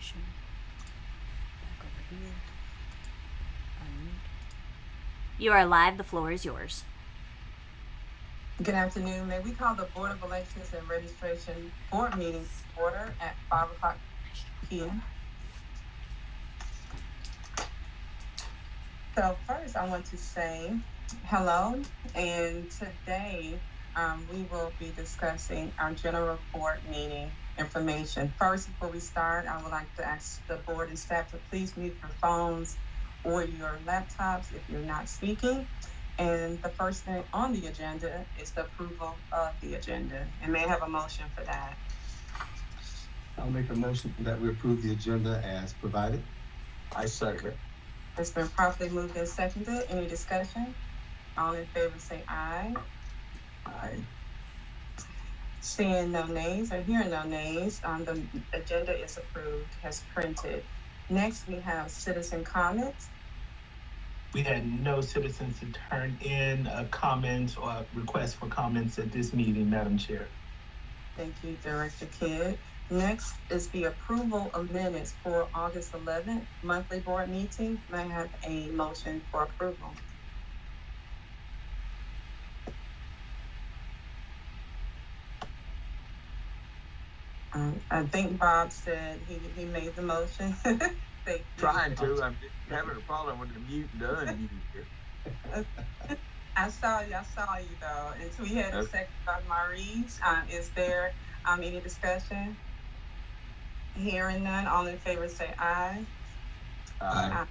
registration. Back over here. Unmute. You are live. The floor is yours. Good afternoon. May we call the Board of Elections and Registration Board meeting to order at 5 o'clock p.m. So first I want to say hello, and today we will be discussing our general board meeting information. First, before we start, I would like to ask the board and staff to please mute your phones or your laptops if you're not speaking. And the first thing on the agenda is the approval of the agenda. And may I have a motion for that? I'll make a motion that we approve the agenda as provided. I second. It's been properly moved and seconded. Any discussion? All in favor say aye. Aye. Seeing no nays or hearing no nays, the agenda is approved as printed. Next, we have citizen comments. We had no citizens to turn in comments or requests for comments at this meeting, Madam Chair. Thank you, Director Kidd. Next is the approval of minutes for August 11th monthly board meeting. May I have a motion for approval? I think Bob said he made the motion. Trying to. I'm just having a problem with the mute and unmute. I saw you though. And so we had a second by Maurice. Is there any discussion? Hearing none, all in favor say aye. Aye.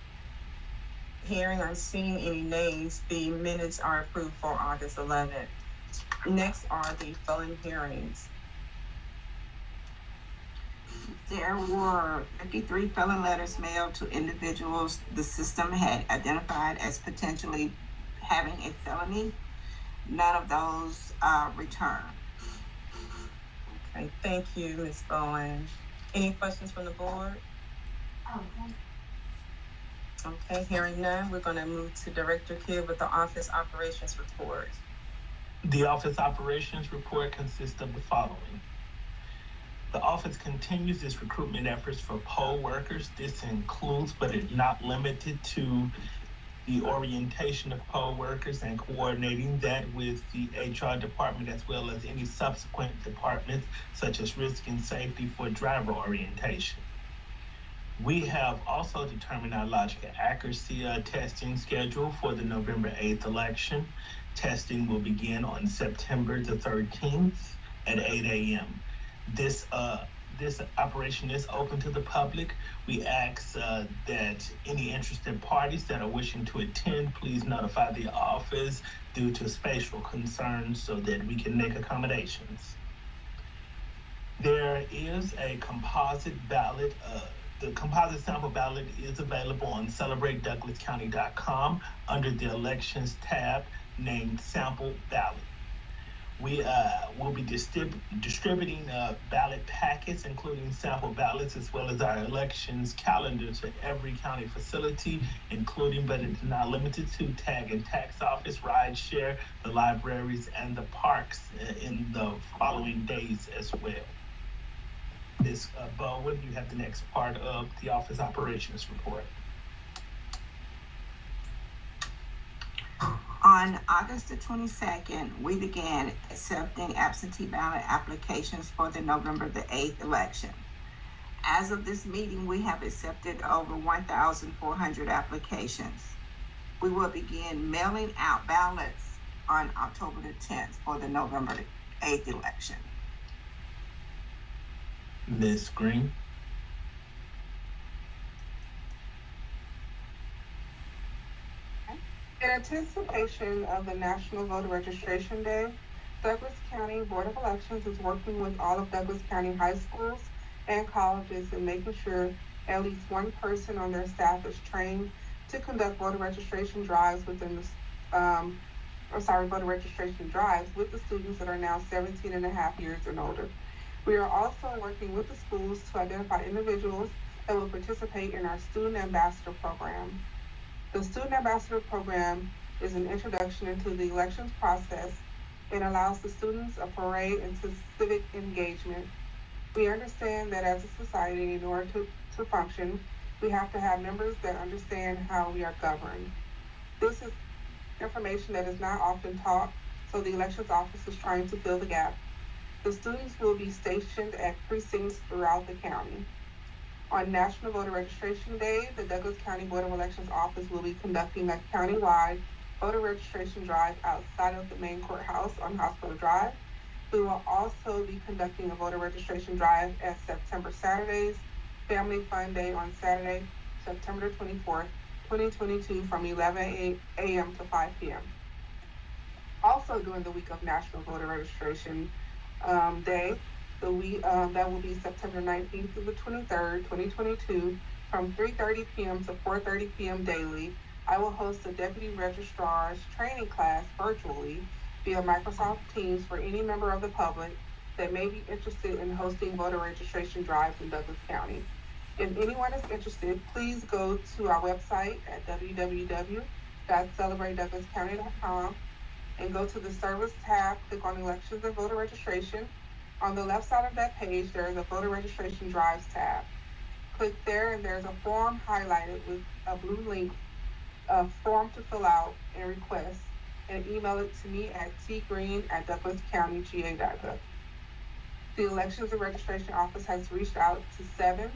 Hearing or seeing any nays, the minutes are approved for August 11th. Next are the felon hearings. There were 53 felon letters mailed to individuals the system had identified as potentially having a felony. None of those returned. Okay, thank you, Ms. Bowen. Any questions from the board? Okay, hearing none, we're going to move to Director Kidd with the office operations report. The office operations report consists of the following. The office continues its recruitment efforts for poll workers. This includes, but is not limited to, the orientation of poll workers and coordinating that with the HR department as well as any subsequent departments such as risk and safety for driver orientation. We have also determined our logical accuracy testing schedule for the November 8th election. Testing will begin on September the 13th at 8 a.m. This operation is open to the public. We ask that any interested parties that are wishing to attend, please notify the office due to spatial concerns so that we can make accommodations. There is a composite ballot. The composite sample ballot is available on celebratedouglascounty.com under the elections tab named sample ballot. We will be distributing ballot packets, including sample ballots, as well as our elections calendar to every county facility, including, but it's not limited to, tag and tax office, ride share, the libraries, and the parks in the following days as well. Ms. Bowen, you have the next part of the office operations report. On August the 22nd, we began accepting absentee ballot applications for the November the 8th election. As of this meeting, we have accepted over 1,400 applications. We will begin mailing out ballots on October the 10th for the November the 8th election. Ms. Green. In anticipation of the National Voter Registration Day, Douglas County Board of Elections is working with all of Douglas County high schools and colleges in making sure at least one person on their staff is trained to conduct voter registration drives within the, voter registration drives with the students that are now 17 and a half years and older. We are also working with the schools to identify individuals that will participate in our Student Ambassador Program. The Student Ambassador Program is an introduction into the elections process and allows the students a foray into civic engagement. We understand that as a society, in order to function, we have to have members that understand how we are governed. This is information that is not often taught, so the elections office is trying to fill the gap. The students will be stationed at precincts throughout the county. On National Voter Registration Day, the Douglas County Board of Elections office will be conducting a countywide voter registration drive outside of the main courthouse on Hospital Drive. We will also be conducting a voter registration drive at September Saturdays, Family Fun Day on Saturday, September 24th, 2022 from 11 a.m. to 5 p.m. Also during the week of National Voter Registration Day, the week that will be September 19th through the 23rd, 2022, from 3:30 p.m. to 4:30 p.m. daily, I will host a Deputy Registrar's training class virtually via Microsoft Teams for any member of the public that may be interested in hosting voter registration drives in Douglas County. If anyone is interested, please go to our website at www.celebratedouglascounty.com and go to the Service tab, click on Elections and Voter Registration. On the left side of that page, there is a Voter Registration Drives tab. Click there and there's a form highlighted with a blue link, a form to fill out and request, and email it to me at tgreen@douglascountyga.gov. The Elections and Registration Office has reached out to 7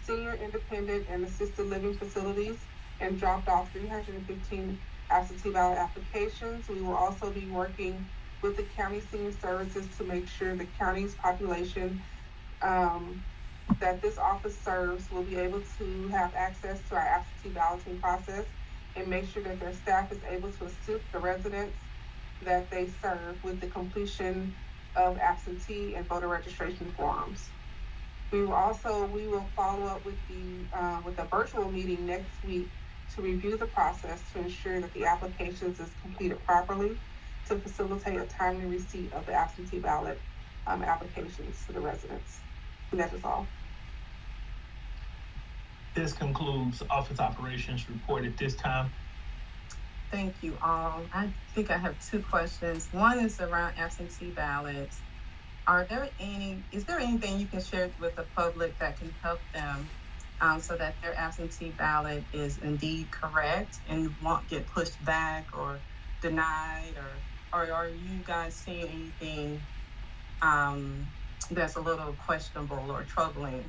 senior independent and assisted living facilities and dropped off 315 absentee ballot applications. We will also be working with the county senior services to make sure the county's population that this office serves will be able to have access to our absentee balloting process and make sure that their staff is able to assist the residents that they serve with the completion of absentee and voter registration forms. We will follow up with a virtual meeting next week to review the process to ensure that the applications is completed properly to facilitate a timely receipt of the absentee ballot applications to the residents. And that is all. This concludes office operations report at this time. Thank you all. I think I have 2 questions. One is around absentee ballots. Is there anything you can share with the public that can help them so that their absentee ballot is indeed correct and won't get pushed back or denied, or are you guys seeing anything that's a little questionable or troubling?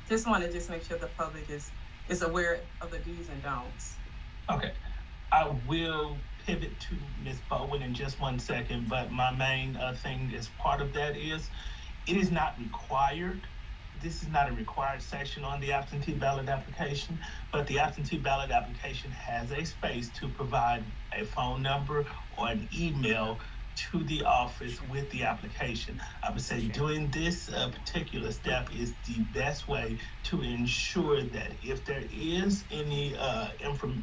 Just want to make sure the public is aware of the do's and don'ts. Okay, I will pivot to Ms. Bowen in just 1 second, but my main thing as part of that is it is not required. This is not a required section on the absentee ballot application, but the absentee ballot application has a space to provide a phone number or an email to the office with the application. I would say doing this particular step is the best way to ensure that if there is any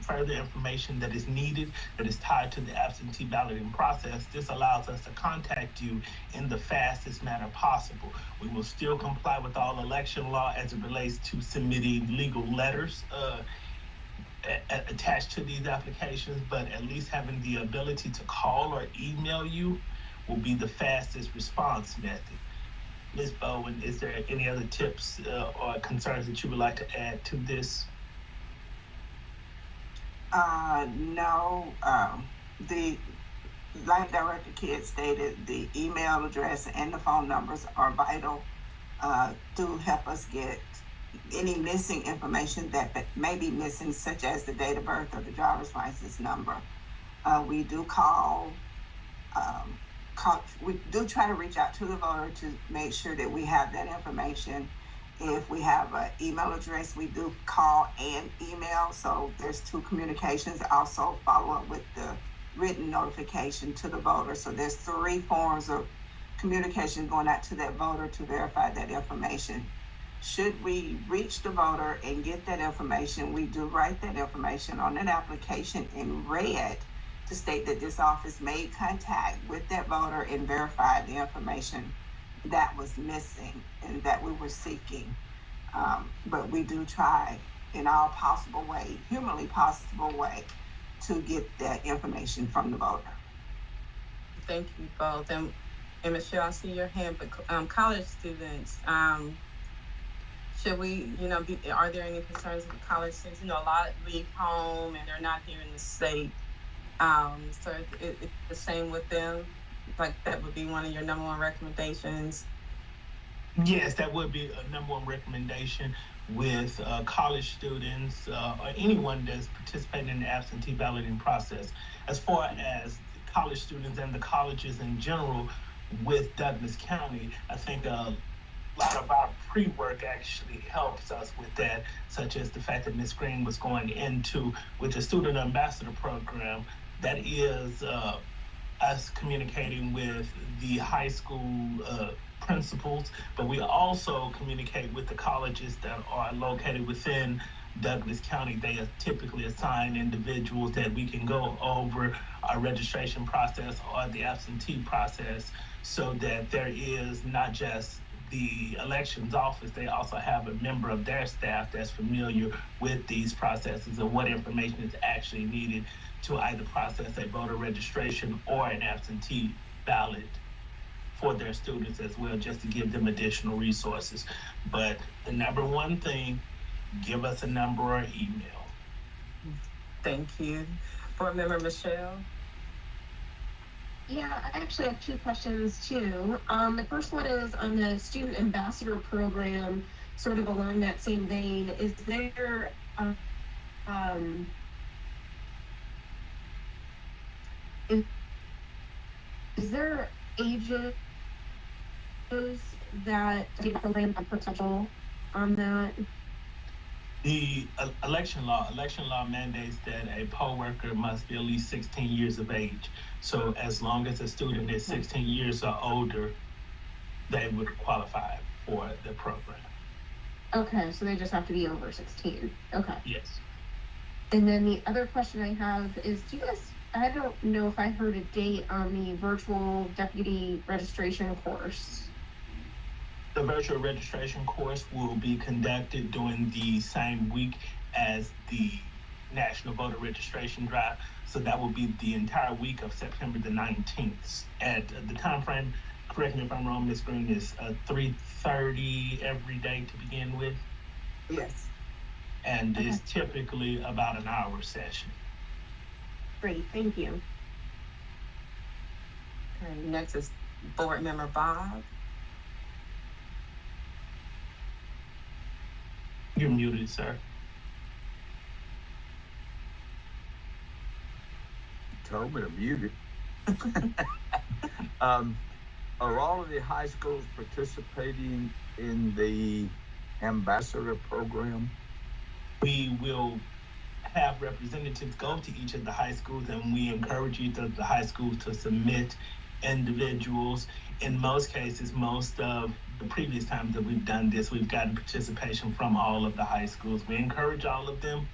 further information that is needed that is tied to the absentee balloting process, this allows us to contact you in the fastest manner possible. We will still comply with all election law as it relates to submitting legal letters attached to these applications, but at least having the ability to call or email you will be the fastest response method. Ms. Bowen, is there any other tips or concerns that you would like to add to this? No. The Line Director Kidd stated the email address and the phone numbers are vital to help us get any missing information that may be missing, such as the date of birth or the driver's license number. We do we do try to reach out to the voter to make sure that we have that information. If we have an email address, we do call and email, so there's 2 communications. Also follow up with the written notification to the voter. So there's 3 forms of communication going out to that voter to verify that information. Should we reach the voter and get that information, we do write that information on an application in red to state that this office made contact with that voter and verified the information that was missing and that we were seeking. But we do try in all possible way, humanly possible way, to get that information from the voter. Thank you both. And Michelle, I see your hand, but college students, should we, are there any concerns with college students? A lot leave home and they're not here in the state. So it's the same with them. Like that would be one of your number one recommendations. Yes, that would be a number one recommendation with college students or anyone that's participating in the absentee balloting process. As far as college students and the colleges in general with Douglas County, I think a lot of our pre-work actually helps us with that, such as the fact that Ms. Green was going into with the Student Ambassador Program. That is us communicating with the high school principals, but we also communicate with the colleges that are located within Douglas County. They typically assign individuals that we can go over our registration process or the absentee process, so that there is not just the elections office, they also have a member of their staff that's familiar with these processes and what information is actually needed to either process a voter registration or an absentee ballot for their students as well, just to give them additional resources. But the number one thing, give us a number or email. Thank you. Board Member Michelle. Yeah, I actually have two questions too. The first one is on the Student Ambassador Program, sort of along that same vein. Is there is there ages that the program have potential on that? The election law mandates that a poll worker must be at least 16 years of age. So as long as a student is 16 years or older, they would qualify for the program. Okay, so they just have to be over 16. Okay. Yes. And then the other question I have is, I don't know if I heard a date on the virtual deputy registration course. The virtual registration course will be conducted during the same week as the National Voter Registration Drive. So that will be the entire week of September the 19th. At the time frame, correct me if I'm wrong, Ms. Green, is 3:30 every day to begin with. Yes. And it's typically about an hour session. Great, thank you. Okay, next is Board Member Bob. You're muted, sir. Told me to mute it. Are all of the high schools participating in the ambassador program? We will have representatives go to each of the high schools, and we encourage each of the high schools to submit individuals. In most cases, most of the previous times that we've done this, we've gotten participation from all of the high schools. We encourage all of them,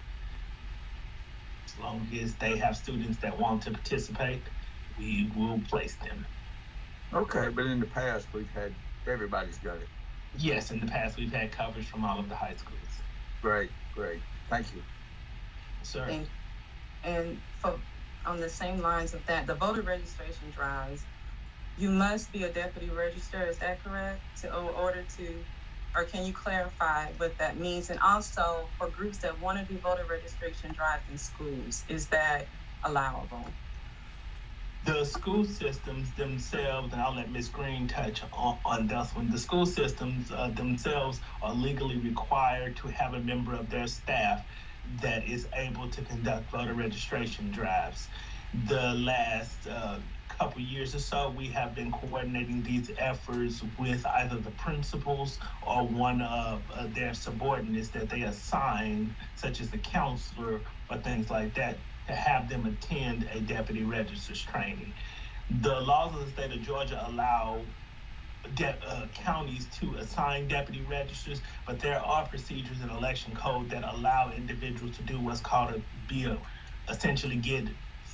as long as they have students that want to participate, we will place them. Okay, but in the past, everybody's got it. Yes, in the past, we've had coverage from all of the high schools. Great. Thank you. Sir. And on the same lines of that, the voter registration drives, you must be a deputy register, is that correct? Or can you clarify what that means? And also for groups that want to do voter registration drives in schools, is that allowable? The school systems themselves, and I'll let Ms. Green touch on this one, the school systems themselves are legally required to have a member of their staff that is able to conduct voter registration drives. The last couple years or so, we have been coordinating these efforts with either the principals or one of their subordinates that they assign, such as the counselor or things like that, to have them attend a deputy registrar's training. The laws of the state of Georgia allow counties to assign deputy registers, but there are procedures in election code that allow individuals to do what's called essentially get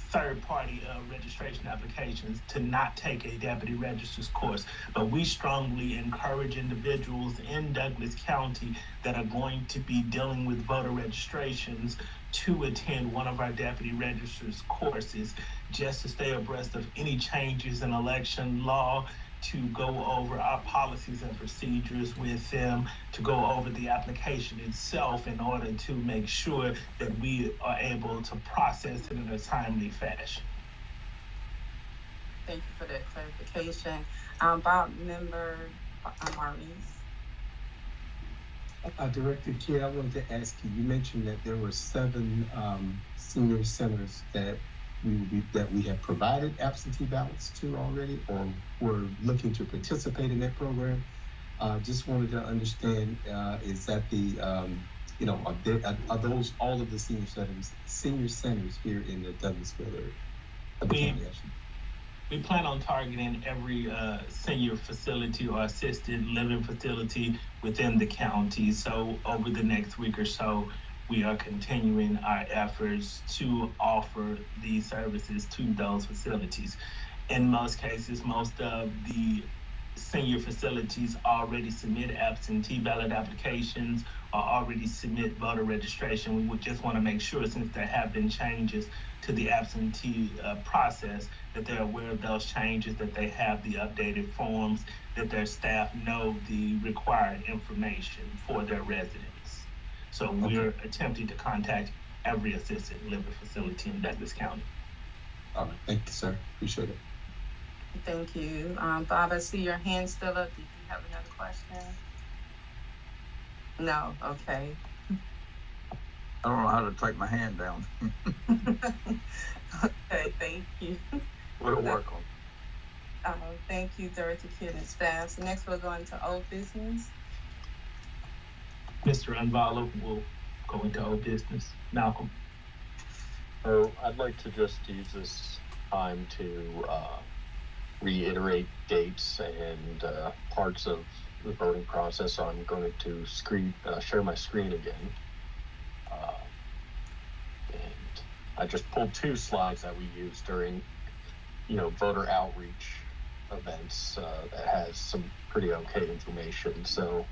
third-party registration applications to not take a deputy registrar's course. But we strongly encourage individuals in Douglas County that are going to be dealing with voter registrations to attend one of our deputy registrar's courses, just to stay abreast of any changes in election law, to go over our policies and procedures with them, to go over the application itself in order to make sure that we are able to process it in a timely fashion. Thank you for that clarification. Board Member Maurice. Director Kidd, I wanted to ask you, you mentioned that there were 7 senior centers that we have provided absentee ballots to already, or were looking to participate in that program. Just wanted to understand, is that the, are those all of the senior centers here in the Douglasville area? We plan on targeting every senior facility or assisted living facility within the county. So over the next week or so, we are continuing our efforts to offer these services to those facilities. In most cases, most of the senior facilities already submit absentee ballot applications or already submit voter registration. We would just want to make sure, since there have been changes to the absentee process, that they're aware of those changes, that they have the updated forms, that their staff know the required information for their residents. So we're attempting to contact every assisted living facility in Douglas County. All right, thank you, sir. Appreciate it. Thank you. Bob, I see your hand still up. Did you have another question? No, okay. I don't know how to take my hand down. Okay, thank you. We'll work on. Thank you, Director Kidd and staff. So next we'll go into old business. Mr. Unvala will go into old business. Malcolm. So I'd like to just use this time to reiterate dates and parts of the voting process. So I'm going to share my screen again. And I just pulled 2 slides that we used during, voter outreach events that has some pretty okay information. So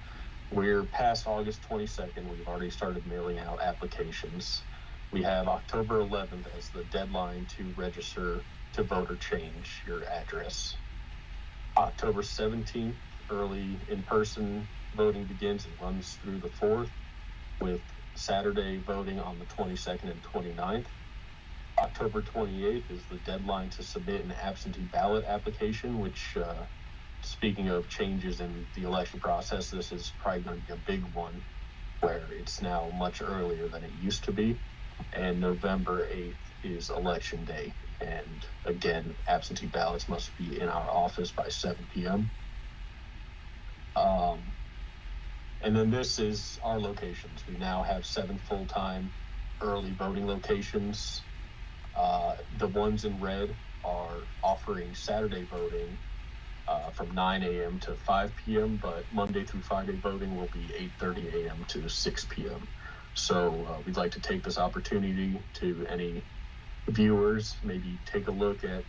we're past August 22nd. We've already started mailing out applications. We have October 11th as the deadline to register to vote or change your address. October 17th, early in-person voting begins and runs through the 4th, with Saturday voting on the 22nd and 29th. October 28th is the deadline to submit an absentee ballot application, which, speaking of changes in the election process, this is probably going to be a big one, where it's now much earlier than it used to be. And November 8th is election day. And again, absentee ballots must be in our office by 7 p.m. And then this is our locations. We now have 7 full-time early voting locations. The ones in red are offering Saturday voting from 9 a.m. to 5 p.m., but Monday through Friday voting will be 8:30 a.m. to 6 p.m. So we'd like to take this opportunity to any viewers, maybe take a look at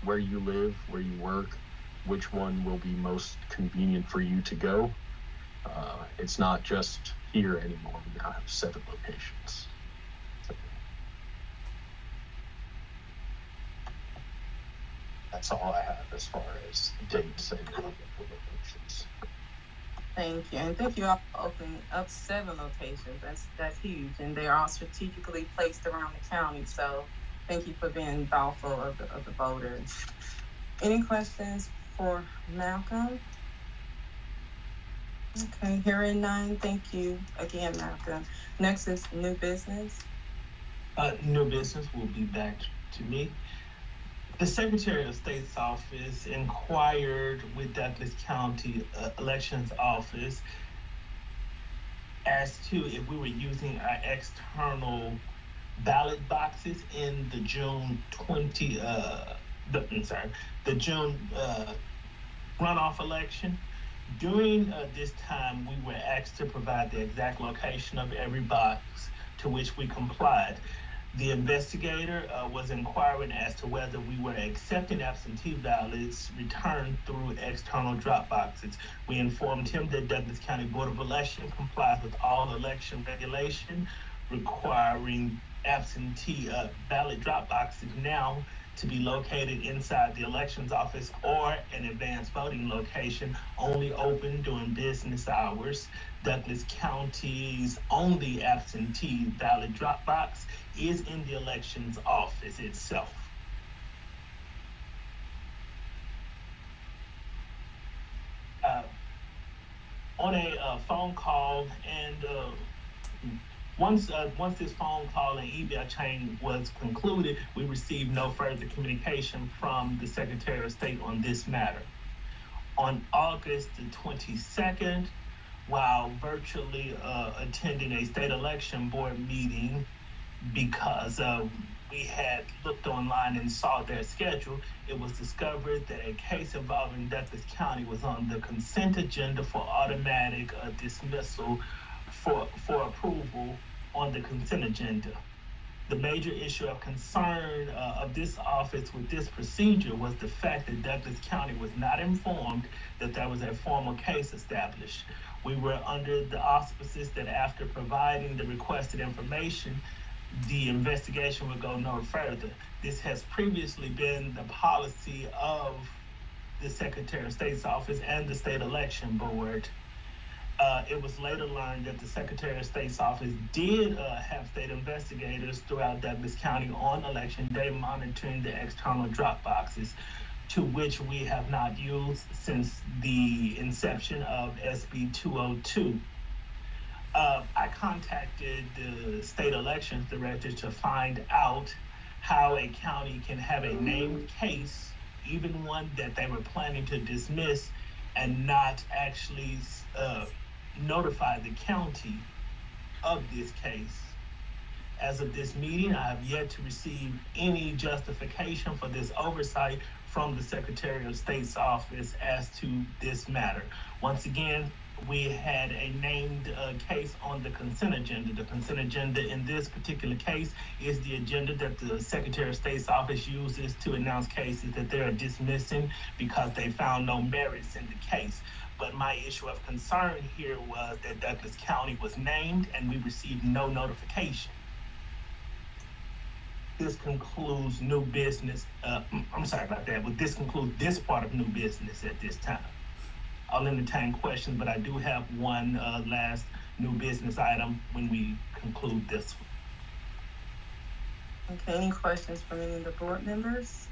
where you live, where you work, which one will be most convenient for you to go. It's not just here anymore. We now have 7 locations. That's all I have as far as dates and locations. Thank you, and thank you all for opening up 7 locations. That's huge, and they are all strategically placed around the county. So, thank you for being thoughtful of the voters. Any questions for Malcolm? Okay, hearing none. Thank you again, Malcolm. Next is new business. New business will be back to me. The Secretary of State's office inquired with Douglas County Elections Office as to if we were using our external ballot boxes in the June the June runoff election. During this time, we were asked to provide the exact location of every box, to which we complied. The investigator was inquiring as to whether we were accepting absentee ballots returned through external drop boxes. We informed him that Douglas County Board of Election complies with all election regulation requiring absentee ballot drop boxes now to be located inside the elections office or an advanced voting location, only open during business hours. Douglas County's only absentee ballot drop box is in the elections office itself. On a phone call, and once this phone call and email chain was concluded, we received no further communication from the Secretary of State on this matter. On August the 22nd, while virtually attending a state election board meeting, because we had looked online and saw their schedule, it was discovered that a case involving Douglas County was on the consent agenda for automatic dismissal for approval on the consent agenda. The major issue of concern of this office with this procedure was the fact that Douglas County was not informed that there was a formal case established. We were under the auspices that after providing the requested information, the investigation would go no further. This has previously been the policy of the Secretary of State's office and the State Election Board. It was later learned that the Secretary of State's office did have state investigators throughout Douglas County on election day monitoring the external drop boxes, to which we have not used since the inception of SB 202. I contacted the state elections director to find out how a county can have a named case, even one that they were planning to dismiss, and not actually notify the county of this case. As of this meeting, I have yet to receive any justification for this oversight from the Secretary of State's office as to this matter. Once again, we had a named case on the consent agenda. The consent agenda in this particular case is the agenda that the Secretary of State's office uses to announce cases that they are dismissing because they found no merits in the case. But my issue of concern here was that Douglas County was named and we received no notification. This concludes new business. I'm sorry about that, but this concludes this part of new business at this time. I'll entertain questions, but I do have one last new business item when we conclude this one. Okay, any questions from any of the board members?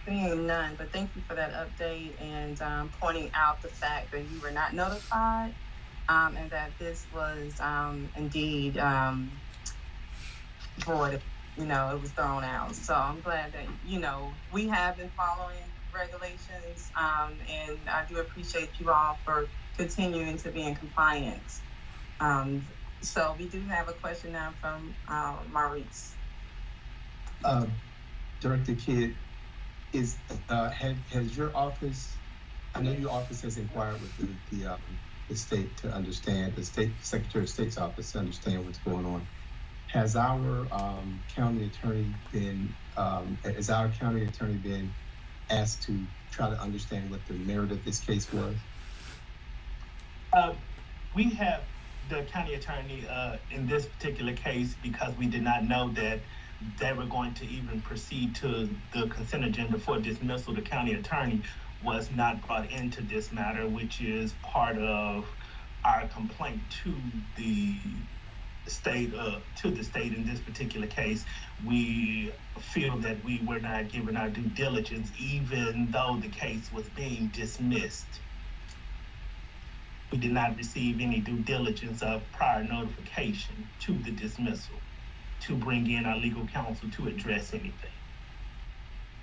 Seeing none, but thank you for that update and pointing out the fact that you were not notified and that this was indeed void, it was thrown out. So I'm glad that, we have been following regulations and I do appreciate you all for continuing to be in compliance. So we do have a question now from Maurice. Director Kidd, has your office, I know your office has inquired with the state to understand, the state Secretary of State's office to understand what's going on. Has our county attorney been asked to try to understand what the merit of this case was? We have the county attorney in this particular case, because we did not know that they were going to even proceed to the consent agenda for dismissal. The county attorney was not brought into this matter, which is part of our complaint to the state in this particular case. We feel that we were not given our due diligence, even though the case was being dismissed. We did not receive any due diligence of prior notification to the dismissal to bring in our legal counsel to address anything.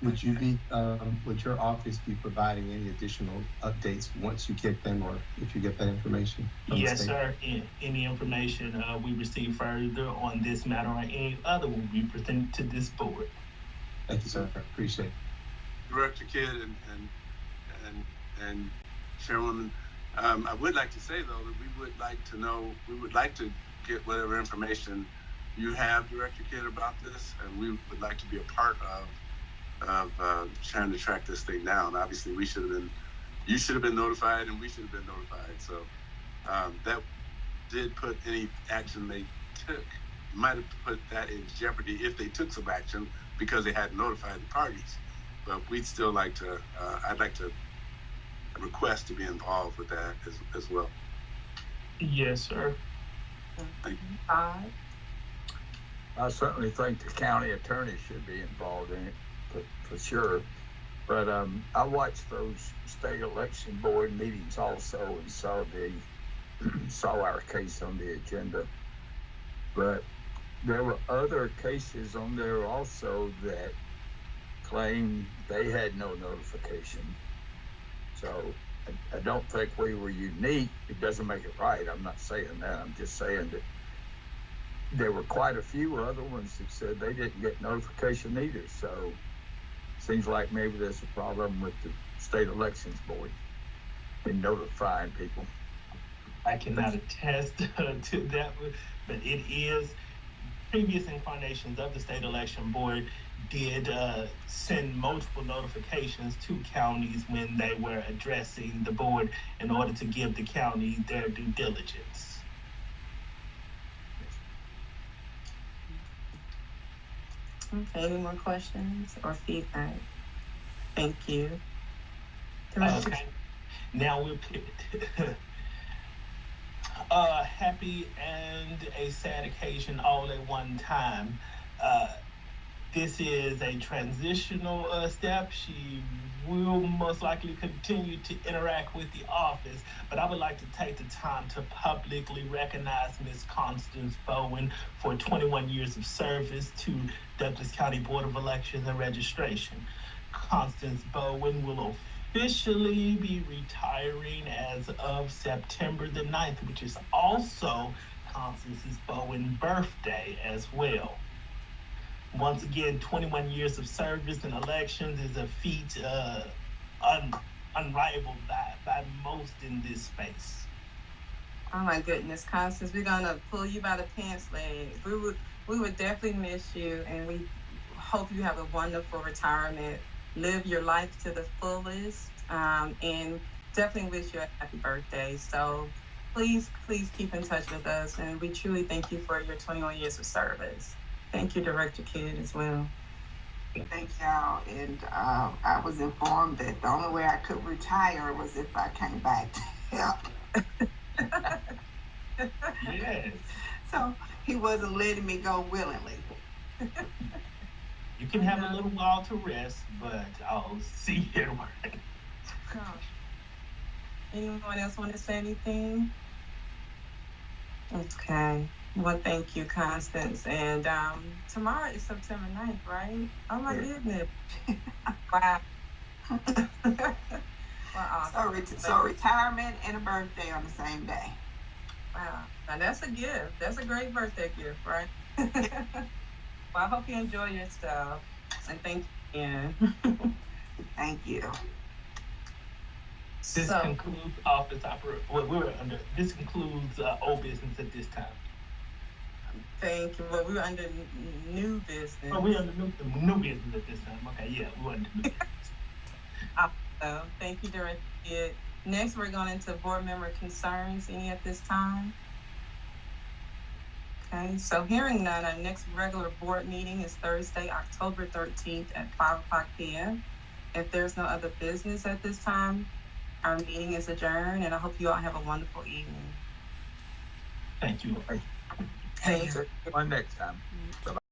Would your office be providing any additional updates once you get them, or if you get that information? Yes, sir. Any information we receive further on this matter or any other will be presented to this board. Thank you, sir. I appreciate it. Director Kidd and Chairwoman, I would like to say though that we would like to get whatever information you have, Director Kidd, about this, and we would like to be a part of trying to track this thing down. Obviously, you should have been notified, and we should have been notified. So that did put any action they took might have put that in jeopardy if they took some action because they hadn't notified the parties. But we'd still like to, I'd like to request to be involved with that as well. Yes, sir. Thank you. Todd? I certainly think the county attorney should be involved in it, for sure. But I watched those state election board meetings also and saw our case on the agenda. But there were other cases on there also that claimed they had no notification. So I don't think we were unique. It doesn't make it right. I'm not saying that. I'm just saying that there were quite a few other ones that said they didn't get notification either. So seems like maybe there's a problem with the state elections board in notifying people. I cannot attest to that, but it is previous incarnations of the state election board did send multiple notifications to counties when they were addressing the board in order to give the county their due diligence. Okay, any more questions or feedback? Thank you. Okay, now we'll pivot. Happy and a sad occasion all at one time. This is a transitional step. She will most likely continue to interact with the office, but I would like to take the time to publicly recognize Ms. Constance Bowen for 21 years of service to Douglas County Board of Elections and Registration. Constance Bowen will officially be retiring as of September the 9th, which is also Constance's Bowen birthday as well. Once again, 21 years of service in elections is a feat unrivaled by most in this space. Oh my goodness, Constance, we're gonna pull you by the pants leg. We would definitely miss you, and we hope you have a wonderful retirement. Live your life to the fullest, and definitely wish you a happy birthday. So please keep in touch with us, and we truly thank you for your 21 years of service. Thank you, Director Kidd, as well. Thank y'all. And I was informed that the only way I could retire was if I came back to help. Yes. So he wasn't letting me go willingly. You can have a little while to rest, but I'll see you at work. Anyone else want to say anything? Okay. Well, thank you, Constance. And tomorrow is September 9th, right? Oh my goodness. Wow. Well, awesome. So retirement and a birthday on the same day. Wow. Now that's a gift. That's a great birthday gift, right? Well, I hope you enjoy yourself. And thank you again. Thank you. This concludes office this concludes old business at this time. Thank you. Well, we were under new business. Oh, we're under new business at this time. Okay, yeah, we're under new business. Thank you, Director Kidd. Next, we're going into board member concerns. Any at this time? Okay, so hearing none, our next regular board meeting is Thursday, October 13th at 5:00 p.m. If there's no other business at this time, our meeting is adjourned, and I hope you all have a wonderful evening. Thank you. Thanks. One next time. Bye-bye.